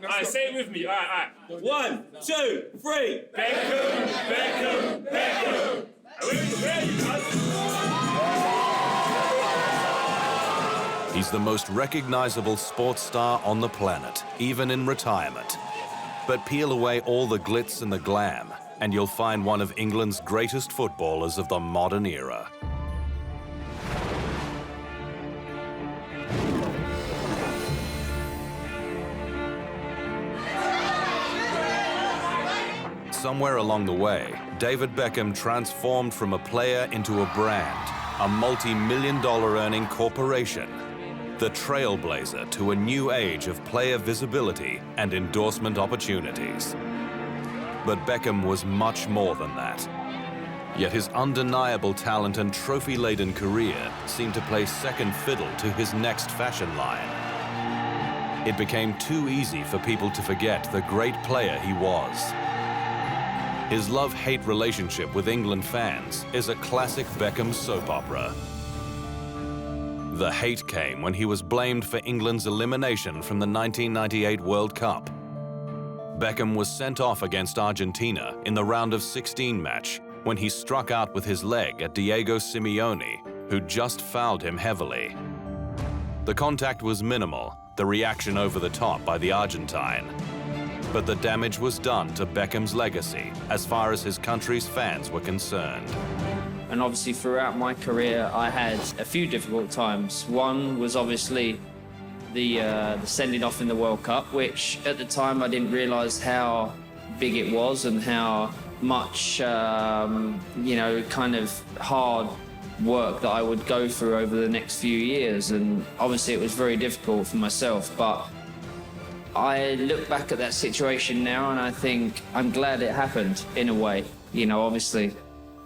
Alright, say it with me. Alright. 1, 2, 3. Beckham, Beckham, Beckham. He's the most recognizable sports star on the planet, even in retirement. But peel away all the glitz and the glam, and you'll find one of England's greatest footballers of the modern era. Somewhere along the way, David Beckham transformed from a player into a brand, a multi-million-dollar earning corporation, the trailblazer to a new age of player visibility and endorsement opportunities. But Beckham was much more than that. Yet his undeniable talent and trophy-laden career seemed to play second fiddle to his next fashion line. It became too easy for people to forget the great player he was. His love-hate relationship with England fans is a classic Beckham soap opera. The hate came when he was blamed for England's elimination from the 1998 World Cup. Beckham was sent off against Argentina in the round of 16 match when he struck out with his leg at Diego Simeone, who just fouled him heavily. The contact was minimal, the reaction over the top by the Argentine. But the damage was done to Beckham's legacy as far as his country's fans were concerned. And obviously throughout my career, I had a few difficult times. One was obviously the sending off in the World Cup, which at the time I didn't realise how big it was and how much, kind of hard work that I would go through over the next few years. And obviously it was very difficult for myself, but I look back at that situation now and I think I'm glad it happened in a way. You know, obviously,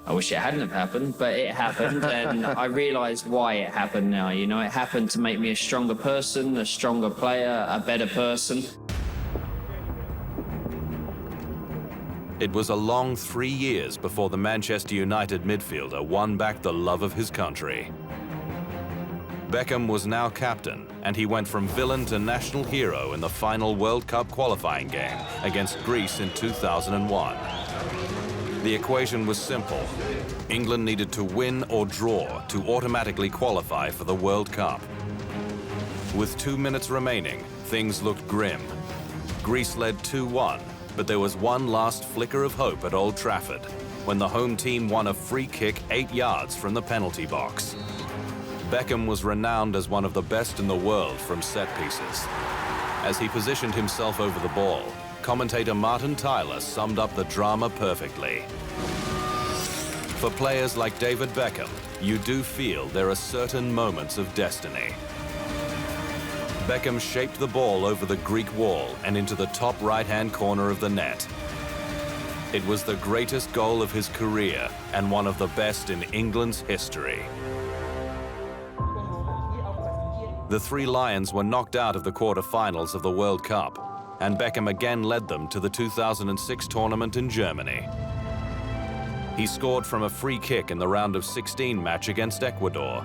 I wish it hadn't have happened, but it happened and I realised why it happened now. You know, it happened to make me a stronger person, a stronger player, a better person. It was a long 3 years before the Manchester United midfielder won back the love of his country. Beckham was now captain, and he went from villain to national hero in the final World Cup qualifying game against Greece in 2001. The equation was simple. England needed to win or draw to automatically qualify for the World Cup. With 2 minutes remaining, things looked grim. Greece led 2-1, but there was one last flicker of hope at Old Trafford when the home team won a free kick 8 yards from the penalty box. Beckham was renowned as one of the best in the world from set pieces. As he positioned himself over the ball, commentator Martin Tyler summed up the drama perfectly. For players like David Beckham, you do feel there are certain moments of destiny. Beckham shaped the ball over the Greek wall and into the top right-hand corner of the net. It was the greatest goal of his career and one of the best in England's history. The three Lions were knocked out of the quarter-finals of the World Cup, and Beckham again led them to the 2006 tournament in Germany. He scored from a free kick in the round of 16 match against Ecuador,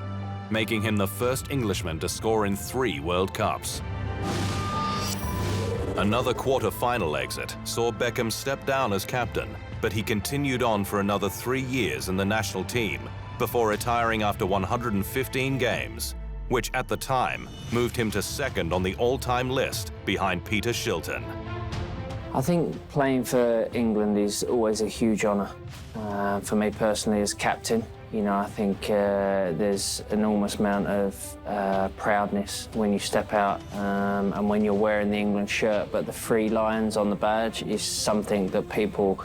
making him the first Englishman to score in 3 World Cups. Another quarter-final exit saw Beckham step down as captain, but he continued on for another 3 years in the national team before retiring after 115 games, which at the time moved him to second on the all-time list behind Peter Shilton. I think playing for England is always a huge honour. For me personally as captain, you know, I think there's enormous amount of proudness when you step out and when you're wearing the England shirt, but the 3 lions on the badge is something that people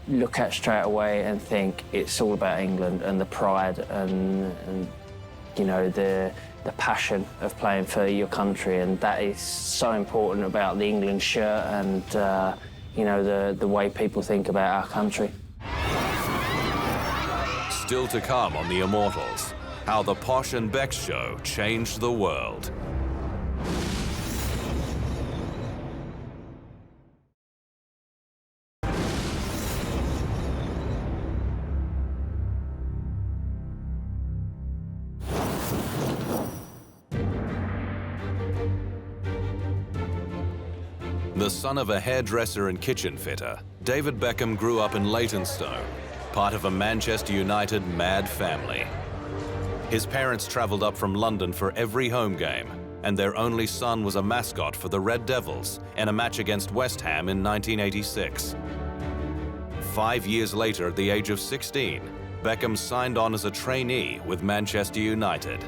look at straight away and think it's all about England and the pride and you know, the passion of playing for your country, and that is so important about the England shirt and you know, the way people think about our country. Still to come on The Immortals, how the Posh and Beck show changed the world. The son of a hairdresser and kitchen fitter, David Beckham grew up in Leytonstone, part of a Manchester United mad family. His parents travelled up from London for every home game, and their only son was a mascot for the Red Devils in a match against West Ham in 1986. 5 years later, at the age of 16, Beckham signed on as a trainee with Manchester United.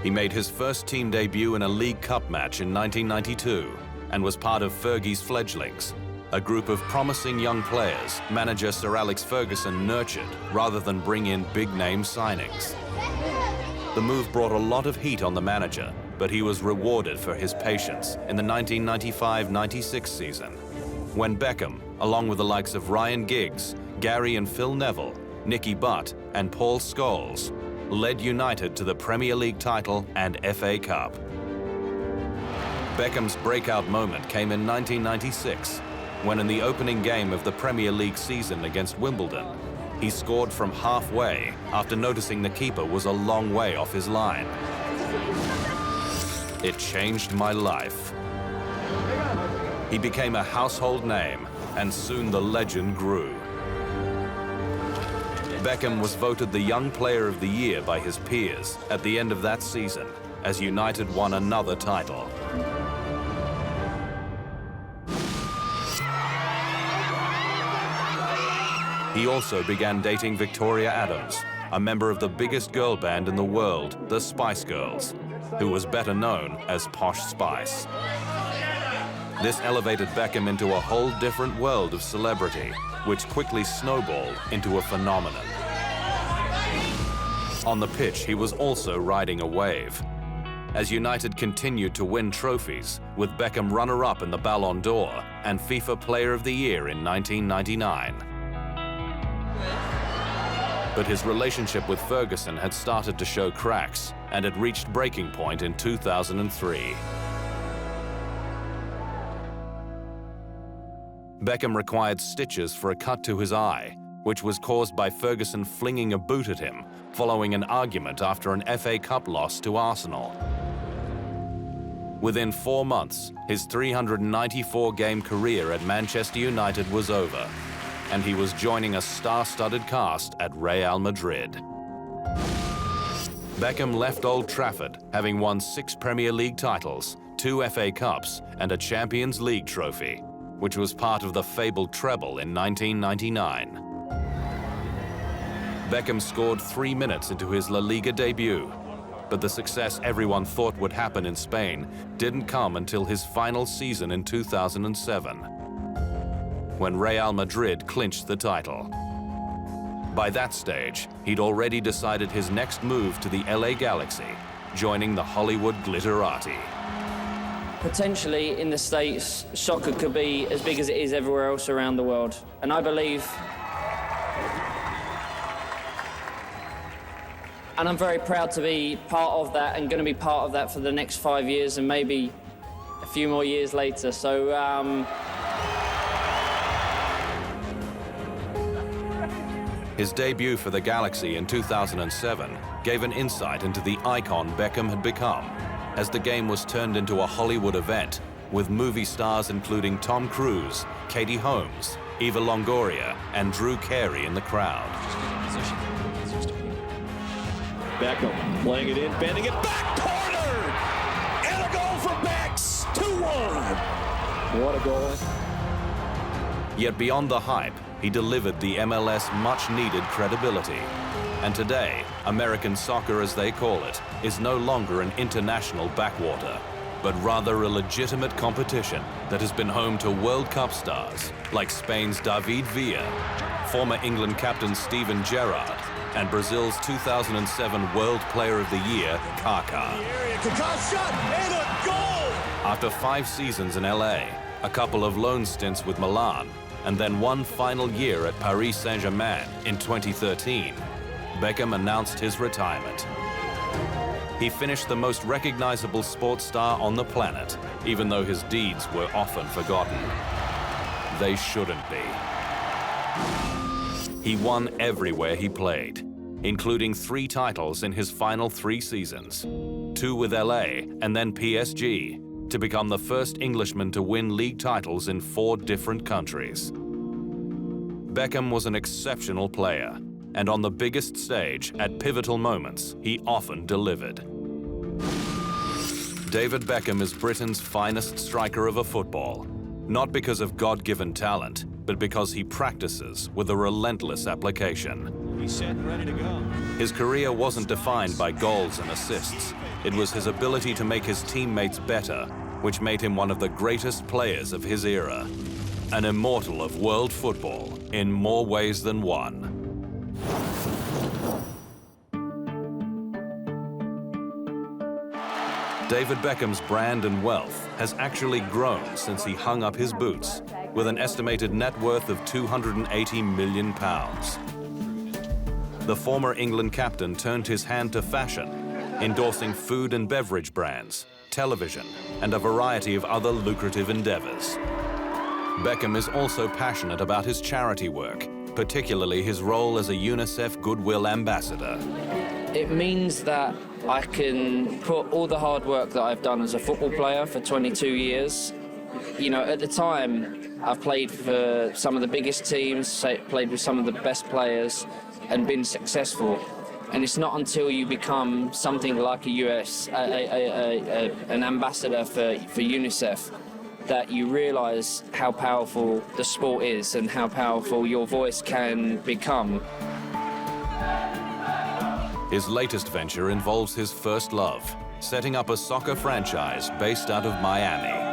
He made his first team debut in a League Cup match in 1992 and was part of Fergie's fledglings, a group of promising young players manager Sir Alex Ferguson nurtured rather than bring in big-name signings. The move brought a lot of heat on the manager, but he was rewarded for his patience in the 1995-96 season, when Beckham, along with the likes of Ryan Giggs, Gary and Phil Neville, Nicky Butt and Paul Scholes, led United to the Premier League title and FA Cup. Beckham's breakout moment came in 1996, when in the opening game of the Premier League season against Wimbledon, he scored from halfway after noticing the keeper was a long way off his line. It changed my life. He became a household name, and soon the legend grew. Beckham was voted the Young Player of the Year by his peers at the end of that season, as United won another title. He also began dating Victoria Adams, a member of the biggest girl band in the world, the Spice Girls, who was better known as Posh Spice. This elevated Beckham into a whole different world of celebrity, which quickly snowballed into a phenomenon. On the pitch, he was also riding a wave. As United continued to win trophies, with Beckham runner-up in the Ballon d'Or and FIFA Player of the Year in 1999. But his relationship with Ferguson had started to show cracks, and it reached breaking point in 2003. Beckham required stitches for a cut to his eye, which was caused by Ferguson flinging a boot at him following an argument after an FA Cup loss to Arsenal. Within 4 months, his 394-game career at Manchester United was over, and he was joining a star-studded cast at Real Madrid. Beckham left Old Trafford, having won 6 Premier League titles, 2 FA Cups, and a Champions League trophy, which was part of the fabled treble in 1999. Beckham scored 3 minutes into his La Liga debut, but the success everyone thought would happen in Spain didn't come until his final season in 2007, when Real Madrid clinched the title. By that stage, he'd already decided his next move to the LA Galaxy, joining the Hollywood glitterati. Potentially in the States, soccer could be as big as it is everywhere else around the world. And I believe, and I'm very proud to be part of that and going to be part of that for the next 5 years and maybe a few more years later. So, His debut for the Galaxy in 2007 gave an insight into the icon Beckham had become, as the game was turned into a Hollywood event, with movie stars including Tom Cruise, Katie Holmes, Eva Longoria, and Drew Carey in the crowd. Beckham playing it in, bending it back, cornered! And a goal for Becks, 2-1. What a goal. Yet beyond the hype, he delivered the MLS much-needed credibility. And today, American soccer, as they call it, is no longer an international backwater, but rather a legitimate competition that has been home to World Cup stars like Spain's David Villa, former England captain Steven Gerrard, and Brazil's 2007 World Player of the Year, Kaká. Kaká shot and a goal! After 5 seasons in LA, a couple of loan stints with Milan, and then 1 final year at Paris Saint-Germain in 2013, Beckham announced his retirement. He finished the most recognizable sports star on the planet, even though his deeds were often forgotten. They shouldn't be. He won everywhere he played, including 3 titles in his final 3 seasons, 2 with LA and then PSG, to become the first Englishman to win league titles in 4 different countries. Beckham was an exceptional player, and on the biggest stage, at pivotal moments, he often delivered. David Beckham is Britain's finest striker of a football, not because of God-given talent, but because he practices with a relentless application. He's set and ready to go. His career wasn't defined by goals and assists. It was his ability to make his teammates better, which made him one of the greatest players of his era. An immortal of world football in more ways than one. David Beckham's brand and wealth has actually grown since he hung up his boots, with an estimated net worth of £280 million. The former England captain turned his hand to fashion, endorsing food and beverage brands, television, and a variety of other lucrative endeavors. Beckham is also passionate about his charity work, particularly his role as a UNICEF Goodwill Ambassador. It means that I can put all the hard work that I've done as a football player for 22 years. You know, at the time, I've played for some of the biggest teams, played with some of the best players, and been successful. And it's not until you become something like an ambassador for UNICEF that you realise how powerful the sport is and how powerful your voice can become. His latest venture involves his first love, setting up a soccer franchise based out of Miami.